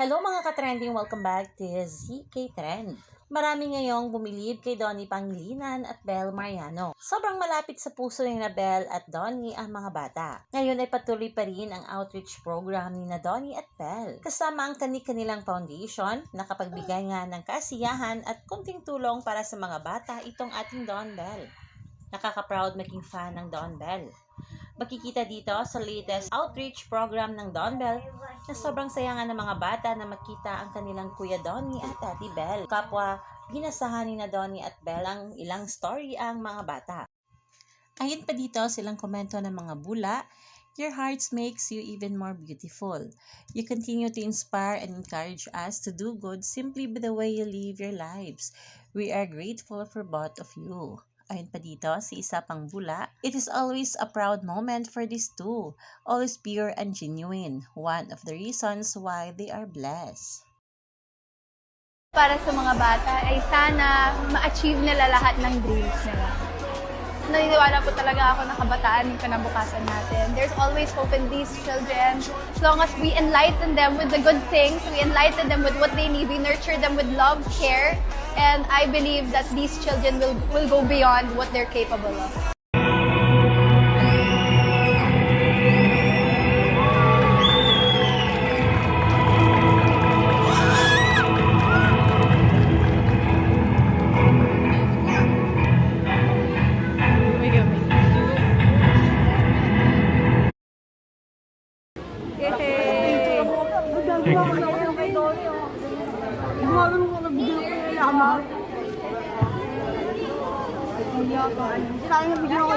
Hello mga ka-trending! Welcome back to ZK Trend. Marami ngayong bumilib kay Donnie Pangilinan at Belle Mariano. Sobrang malapit sa puso ni na Belle at Donnie ang mga bata. Ngayon ay patuloy pa rin ang outreach program ni na Donnie at Belle. Kasama ang kanilang foundation, nakapagbigay nga ng kasiyahan at kunting tulong para sa mga bata itong ating Don Belle. Nakaka-proud maging fan ng Don Belle. Makikita dito sa latest outreach program ng Don Belle na sobrang saya nga ng mga bata na makita ang kanilang Kuya Donnie at Ate Belle. Kapwa binasahan ni na Donnie at Belle ang ilang story ang mga bata. Ayon pa dito silang komento ng mga bula, "Your hearts makes you even more beautiful. You continue to inspire and encourage us to do good simply by the way you live your lives. We are grateful for both of you." Ayon pa dito, si isa pang bula, "It is always a proud moment for these two. Always pure and genuine. One of the reasons why they are blessed." Para sa mga bata ay sana ma-achieve nila lahat ng dreams nila. Naniniwala po talaga ako na kabataan yung kinabukasan natin. There's always hope in these children. As long as we enlighten them with the good things, we enlighten them with what they need, we nurture them with love, care, and I believe that these children will go beyond what they're capable of. Sila yung video ko.